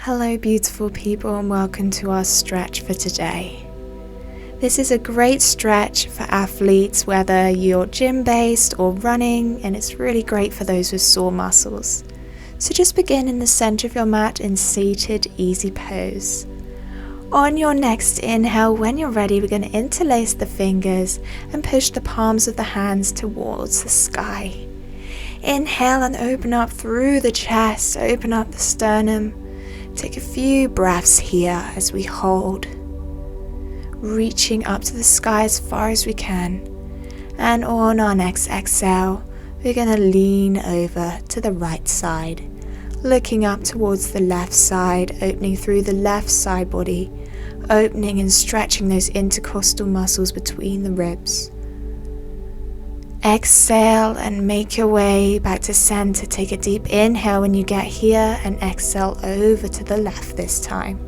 Hello beautiful people, and welcome to our stretch for today. This is a great stretch for athletes, whether you're gym based or running, and it's really great for those with sore muscles. So just begin in the center of your mat in seated easy pose. On your next inhale, when you're ready, we're going to interlace the fingers and push the palms of the hands towards the sky. Inhale and open up through the chest, open up the sternum. Take a few breaths here as we hold, reaching up to the sky as far as we can. And on our next exhale, we're going to lean over to the right side, looking up towards the left side, opening through the left side body, opening and stretching those intercostal muscles between the ribs. Exhale and make your way back to center. Take a deep inhale when you get here and exhale over to the left this time.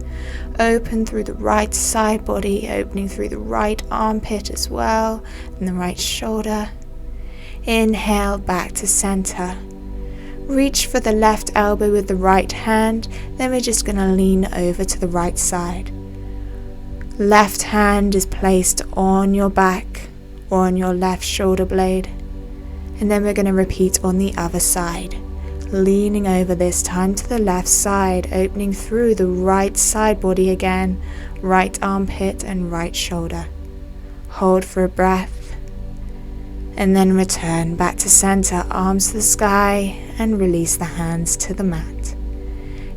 Open through the right side body, opening through the right armpit as well, and the right shoulder. Inhale back to center. Reach for the left elbow with the right hand, then we're just going to lean over to the right side. Left hand is placed on your back or on your left shoulder blade, and then we're going to repeat on the other side, leaning over this time to the left side, opening through the right side body again, right armpit and right shoulder. Hold for a breath and then return back to center, arms to the sky, and release the hands to the mat.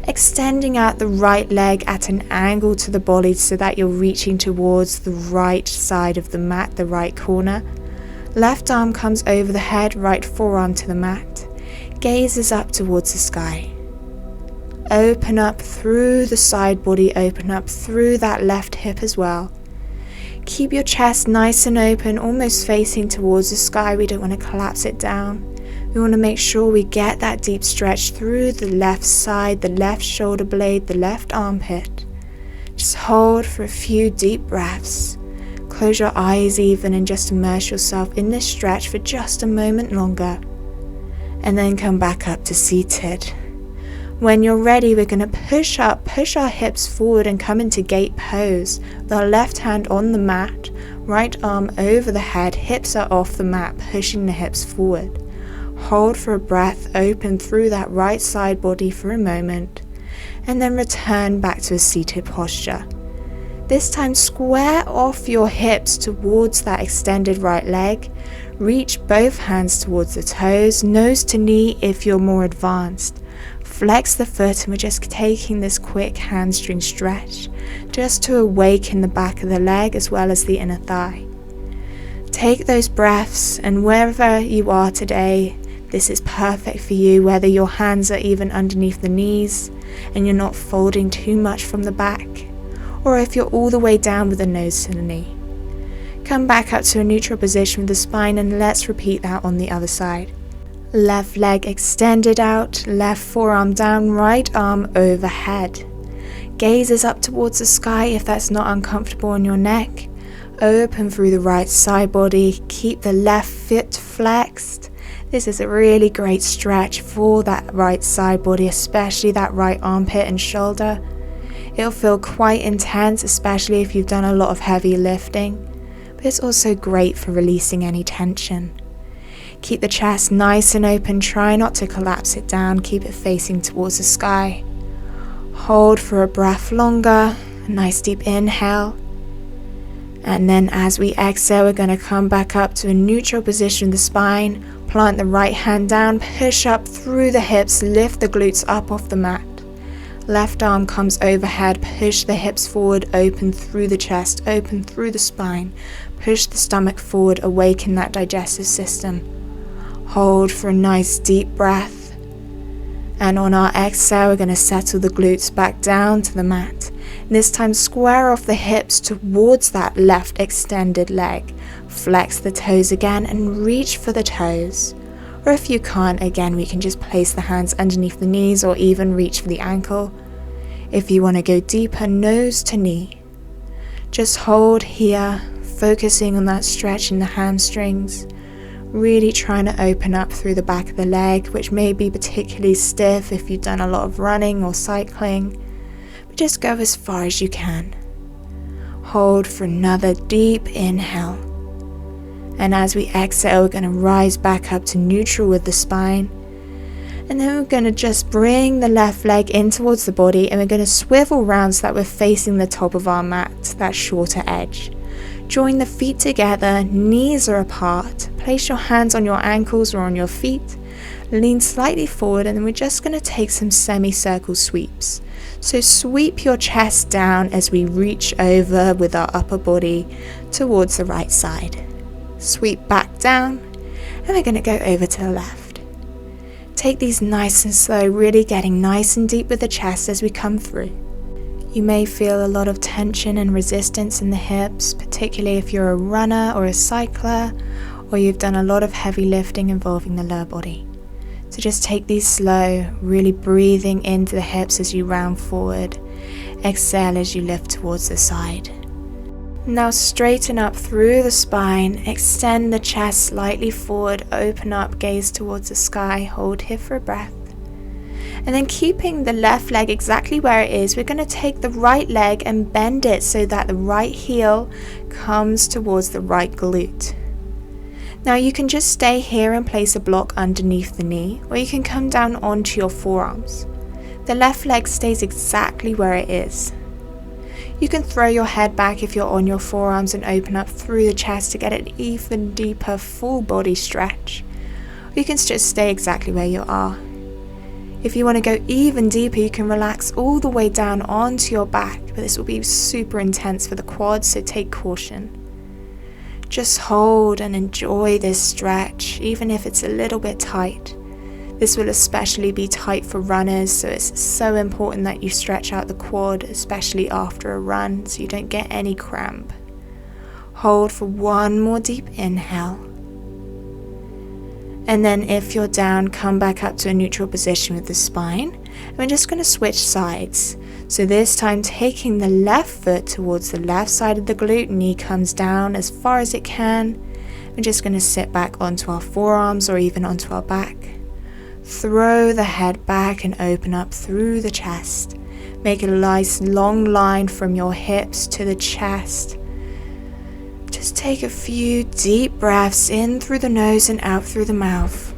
Extending out the right leg at an angle to the body so that you're reaching towards the right side of the mat, the right corner. Left arm comes over the head, right forearm to the mat. Gaze is up towards the sky. Open up through the side body, open up through that left hip as well. Keep your chest nice and open, almost facing towards the sky. We don't want to collapse it down. We want to make sure we get that deep stretch through the left side, the left shoulder blade, the left armpit. Just hold for a few deep breaths. Close your eyes even and just immerse yourself in this stretch for just a moment longer. And then come back up to seated. When you're ready, we're going to push our hips forward and come into gate pose. With our left hand on the mat, right arm over the head, hips are off the mat, pushing the hips forward. Hold for a breath, open through that right side body for a moment, and then return back to a seated posture. This time square off your hips towards that extended right leg. Reach both hands towards the toes, nose to knee if you're more advanced. Flex the foot, and we're just taking this quick hamstring stretch just to awaken the back of the leg as well as the inner thigh. Take those breaths, and wherever you are today, this is perfect for you, whether your hands are even underneath the knees and you're not folding too much from the back, or if you're all the way down with the nose to the knee. Come back up to a neutral position with the spine, and let's repeat that on the other side. Left leg extended out, left forearm down, right arm overhead. Gaze is up towards the sky if that's not uncomfortable on your neck. Open through the right side body, keep the left foot flexed. This is a really great stretch for that right side body, especially that right armpit and shoulder. It'll feel quite intense, especially if you've done a lot of heavy lifting, but it's also great for releasing any tension. Keep the chest nice and open, try not to collapse it down, keep it facing towards the sky. Hold for a breath longer, a nice deep inhale. And then as we exhale, we're going to come back up to a neutral position with the spine. Plant the right hand down, push up through the hips, lift the glutes up off the mat. Left arm comes overhead, push the hips forward, open through the chest, open through the spine. Push the stomach forward, awaken that digestive system. Hold for a nice deep breath. And on our exhale, we're going to settle the glutes back down to the mat. And this time square off the hips towards that left extended leg. Flex the toes again and reach for the toes. Or if you can't, again, we can just place the hands underneath the knees or even reach for the ankle. If you want to go deeper, nose to knee. Just hold here, focusing on that stretch in the hamstrings. Really trying to open up through the back of the leg, which may be particularly stiff if you've done a lot of running or cycling. Just go as far as you can. Hold for another deep inhale. And as we exhale, we're going to rise back up to neutral with the spine. And then we're going to just bring the left leg in towards the body, and we're going to swivel round so that we're facing the top of our mat, that shorter edge. Join the feet together, knees are apart. Place your hands on your ankles or on your feet. Lean slightly forward, and then we're just going to take some semicircle sweeps. So sweep your chest down as we reach over with our upper body towards the right side. Sweep back down, and we're going to go over to the left. Take these nice and slow, really getting nice and deep with the chest as we come through. You may feel a lot of tension and resistance in the hips, particularly if you're a runner or a cycler, or you've done a lot of heavy lifting involving the lower body. So just take these slow, really breathing into the hips as you round forward. Exhale as you lift towards the side. Now straighten up through the spine, extend the chest slightly forward, open up, gaze towards the sky, hold here for a breath. And then keeping the left leg exactly where it is, we're going to take the right leg and bend it so that the right heel comes towards the right glute. Now you can just stay here and place a block underneath the knee, or you can come down onto your forearms. The left leg stays exactly where it is. You can throw your head back if you're on your forearms and open up through the chest to get an even deeper full body stretch. Or you can just stay exactly where you are. If you want to go even deeper, you can relax all the way down onto your back, but this will be super intense for the quads, so take caution. Just hold and enjoy this stretch, even if it's a little bit tight. This will especially be tight for runners, so it's so important that you stretch out the quad, especially after a run, so you don't get any cramp. Hold for one more deep inhale. And then if you're down, come back up to a neutral position with the spine. And we're just going to switch sides. So this time taking the left foot towards the left side of the glute, knee comes down as far as it can. We're just going to sit back onto our forearms or even onto our back. Throw the head back and open up through the chest. Make a nice long line from your hips to the chest. Just take a few deep breaths in through the nose and out through the mouth.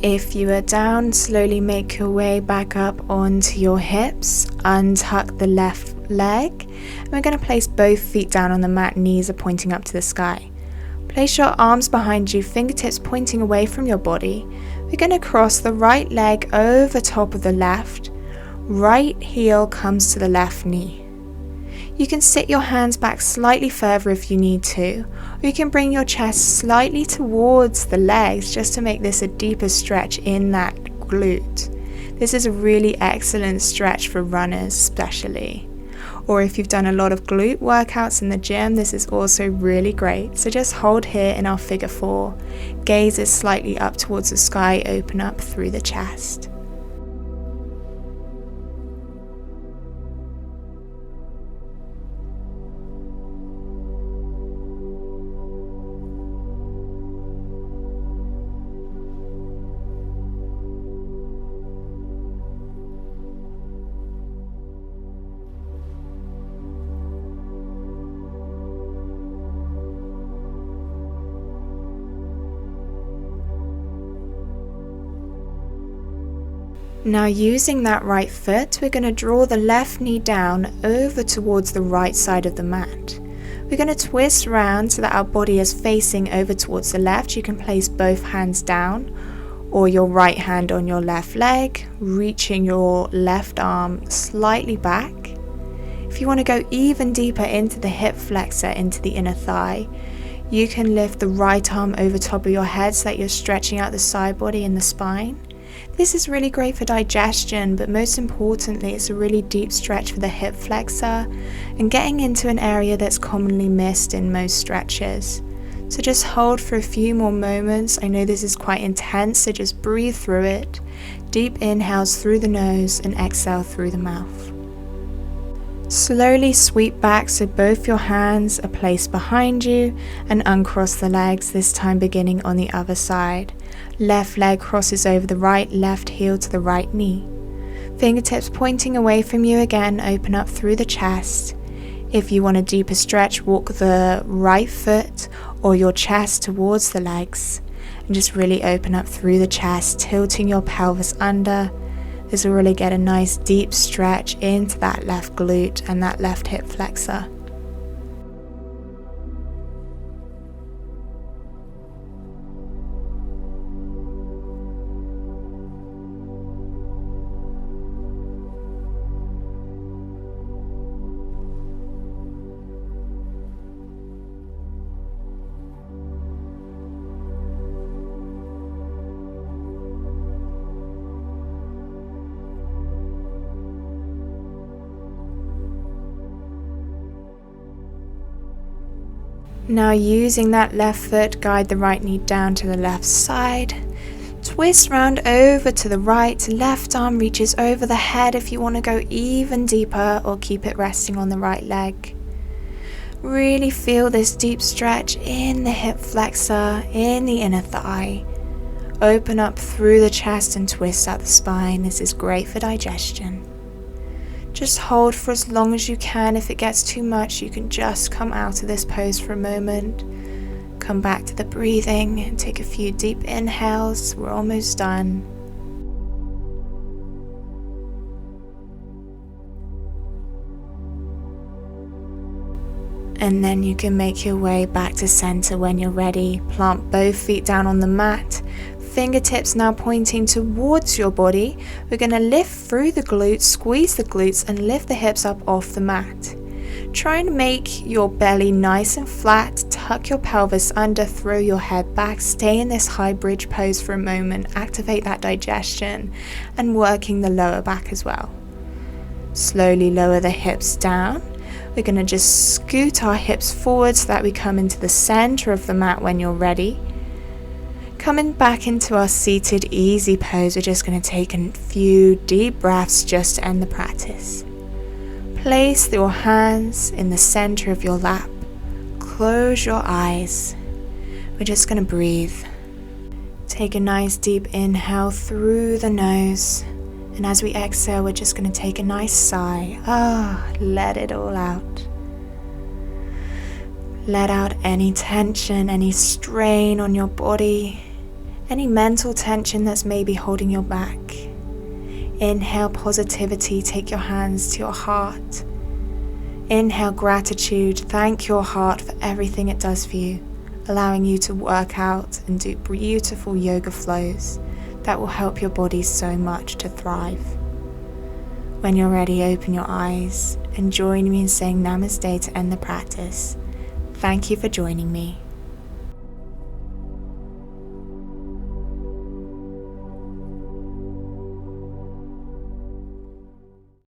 If you are down, slowly make your way back up onto your hips, untuck the left leg, and we're going to place both feet down on the mat, knees are pointing up to the sky. Place your arms behind you, fingertips pointing away from your body. We're going to cross the right leg over top of the left, right heel comes to the left knee. You can sit your hands back slightly further if you need to, or you can bring your chest slightly towards the legs just to make this a deeper stretch in that glute. This is a really excellent stretch for runners especially. Or if you've done a lot of glute workouts in the gym, this is also really great. So just hold here in our figure 4. Gaze is slightly up towards the sky, open up through the chest. Now using that right foot, we're going to draw the left knee down over towards the right side of the mat. We're going to twist around so that our body is facing over towards the left. You can place both hands down or your right hand on your left leg, reaching your left arm slightly back. If you want to go even deeper into the hip flexor, into the inner thigh, you can lift the right arm over top of your head so that you're stretching out the side body and the spine. This is really great for digestion, but most importantly, it's a really deep stretch for the hip flexor and getting into an area that's commonly missed in most stretches. So just hold for a few more moments. I know this is quite intense, so just breathe through it. Deep inhales through the nose and exhale through the mouth. Slowly sweep back so both your hands are placed behind you and uncross the legs, this time beginning on the other side. Left leg crosses over the right, left heel to the right knee. Fingertips pointing away from you again, open up through the chest. If you want a deeper stretch, walk the right foot or your chest towards the legs and just really open up through the chest, tilting your pelvis under. This will really get a nice deep stretch into that left glute and that left hip flexor. Now using that left foot, guide the right knee down to the left side. Twist round over to the right, left arm reaches over the head if you want to go even deeper, or keep it resting on the right leg. Really feel this deep stretch in the hip flexor, in the inner thigh. Open up through the chest and twist out the spine. This is great for digestion. Just hold for as long as you can. If it gets too much, you can just come out of this pose for a moment. Come back to the breathing and take a few deep inhales. We're almost done. And then you can make your way back to center when you're ready. Plant both feet down on the mat. Fingertips now pointing towards your body. We're going to lift through the glutes, squeeze the glutes and lift the hips up off the mat. Try and make your belly nice and flat, tuck your pelvis under, throw your head back, stay in this high bridge pose for a moment, activate that digestion and working the lower back as well. Slowly lower the hips down. We're going to just scoot our hips forward so that we come into the center of the mat when you're ready. Coming back into our seated easy pose, we're just going to take a few deep breaths just to end the practice. Place your hands in the center of your lap. Close your eyes. We're just going to breathe. Take a nice deep inhale through the nose. And as we exhale, we're just going to take a nice sigh. Let it all out. Let out any tension, any strain on your body. Any mental tension that's maybe holding you back. Inhale positivity, take your hands to your heart. Inhale gratitude, thank your heart for everything it does for you, allowing you to work out and do beautiful yoga flows that will help your body so much to thrive. When you're ready, open your eyes and join me in saying Namaste to end the practice. Thank you for joining me.